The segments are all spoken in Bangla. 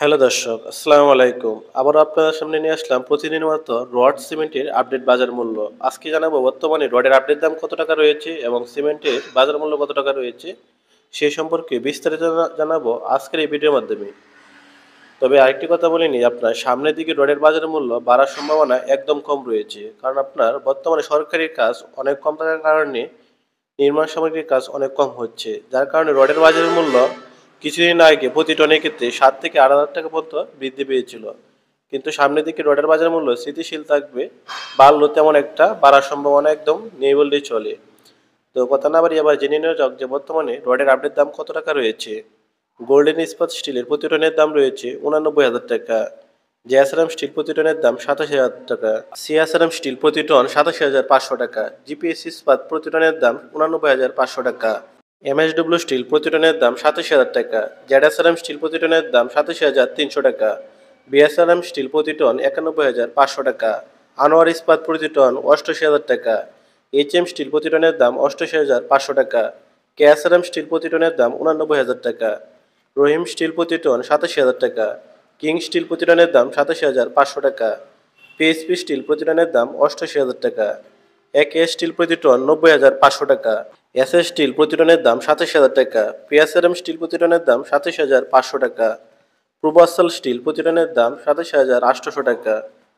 হ্যালো দর্শক, আসসালামু আলাইকুম। আবারও আপনাদের সামনে নিয়ে আসলাম প্রতিদিনের মতো রড সিমেন্টের আপডেট বাজার মূল্য। আজকে জানাবো বর্তমানে রডের আপডেট দাম কত টাকা রয়েছে এবং সিমেন্টের বাজার মূল্য কত টাকা রয়েছে সে সম্পর্কে বিস্তারিত জানাবো আজকের এই ভিডিওর মাধ্যমে। তবে আরেকটি কথা বলে নিই, আপনার সামনের দিকে রডের বাজার মূল্য বাড়ার সম্ভাবনা একদম কম রয়েছে, কারণ আপনার বর্তমানে সরকারি কাজ অনেক কম থাকার কারণে নির্মাণ সামগ্রীর কাজ অনেক কম হচ্ছে, যার কারণে রডের বাজারের মূল্য কিছুদিন আগে প্রতি টনের ক্ষেত্রে 7 থেকে 8 হাজার টাকা পর্যন্ত বৃদ্ধি পেয়েছিল। কিন্তু সামনের দিকে রডের বাজার মূল্য স্থিতিশীল থাকবে, বাড়লো তেমন একটা বাড়ার সম্ভাবনা একদম নেই বললেই চলে। তো কথা না বাড়িয়ে আবার জেনে নেওয়া যাক যে বর্তমানে রডের আপডেট দাম কত টাকা রয়েছে। গোল্ডেন ইস্পাত স্টিলের প্রতি টনের দাম রয়েছে 89,000 টাকা। জিএসআরএম স্টিল প্রতি টনের দাম 87,000 টাকা। সিএসআরএম স্টিল প্রতি টন 87,500 টাকা। জিপিএস ইস্পাত প্রতি টনের দাম 89,500 টাকা। এমএসডব্লিউ স্টিল প্রতি টনের দাম 87,000 টাকা। জেডএসআরএম স্টিল প্রতি টনের দাম 87,300 টাকা। বিএসআরএম স্টিল প্রতি টন 91,500 টাকা। আনোয়ার ইস্পাত প্রতি টন 88,000 টাকা। এইচএম স্টিল প্রতি টনের দাম 88,500 টাকা। কেএসআরএম স্টিল প্রতি টনের দাম 89,000 টাকা। রহিম স্টিল প্রতি টন 87,000 টাকা। কিং স্টিল প্রতি টনের দাম 87,500 টাকা। পিএসপি স্টিল প্রতি টনের দাম 88,000 টাকা। একে স্টিল প্রতি টন 90,500 টাকা। এসএস স্টিল প্রতি টনের দাম 27,000 টাকা। পিএসআরএম স্টিল প্রতি টনের দাম 27,500 টাকা। পূর্বাঞ্চল স্টিল প্রতি টনের দাম 27,800 টাকা।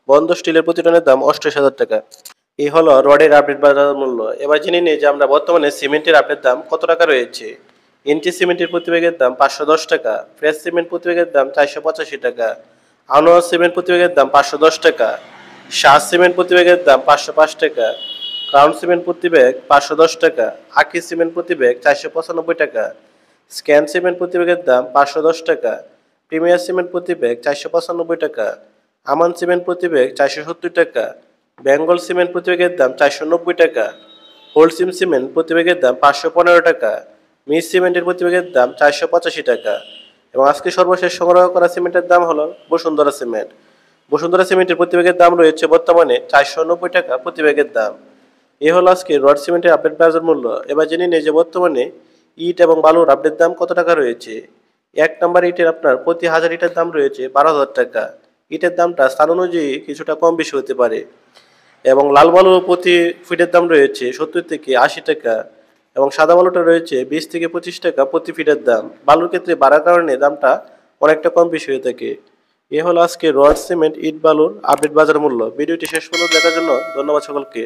বন্ধ স্টিলের প্রতি টনের দাম 28,000 টাকা। এই হলো রডের আপডেট বাজার মূল্য। এবার জেনে নিই যে আমরা বর্তমানে সিমেন্টের আপডেট দাম কত টাকা রয়েছে। এনটি সিমেন্টের প্রতি ব্যাগের দাম 510 টাকা। ফ্রেশ সিমেন্ট প্রতি ব্যাগের দাম 485 টাকা। আনোয়ার সিমেন্ট প্রতি ব্যাগের দাম 510 টাকা। শাহ সিমেন্ট প্রতি ব্যাগের দাম 505 টাকা। ক্রাউন সিমেন্ট প্রতি ব্যাগ 510 টাকা। আকি সিমেন্ট প্রতি ব্যাগ 495 টাকা। স্ক্যান সিমেন্ট প্রতি ব্যাগের দাম 510 টাকা। প্রিমিয়ার সিমেন্ট প্রতি ব্যাগ 495 টাকা। আমান সিমেন্ট প্রতি ব্যাগ 470 টাকা। বেঙ্গল সিমেন্ট প্রতি ব্যাগের দাম 490 টাকা। হোলসিম সিমেন্ট প্রতি ব্যাগের দাম 515 টাকা। মিস সিমেন্টের প্রতি ব্যাগের দাম 485 টাকা। এবং আজকে সর্বশেষ সংগ্রহ করা সিমেন্টের দাম হলো বসুন্ধরা সিমেন্ট। বসুন্ধরা সিমেন্টের প্রতি ব্যাগের দাম রয়েছে বর্তমানে 490 টাকা প্রতি ব্যাগের দাম। এ হলো আজকে রড সিমেন্টের আপডেট বাজার মূল্য। এবার জেনে নিই যে বর্তমানে ইট এবং বালুর আপডেট দাম কত টাকা রয়েছে। 1 নম্বর ইটের আপনার প্রতি 1000 ইটের দাম রয়েছে 12,000 টাকা। ইটের দামটা স্থান অনুযায়ী কিছুটা কম বেশি হতে পারে। এবং লাল বালুর প্রতি ফিটের দাম রয়েছে 70 থেকে 80 টাকা। এবং সাদা বালুটা রয়েছে 20 থেকে 25 টাকা প্রতি ফিটের দাম। বালুর ক্ষেত্রে বাড়ার কারণে দামটা অনেকটা কম বেশি হয়ে থাকে। এ হলো আজকে রড সিমেন্ট ইট বালুর আপডেট বাজার মূল্য। ভিডিওটি শেষ পর্যন্ত দেখার জন্য ধন্যবাদ সকলকে।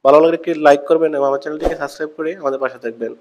ভালো লাগলে একটি লাইক করবেন এবং আমার চ্যানেলটিকে সাবস্ক্রাইব করে আমাদের পাশে থাকবেন।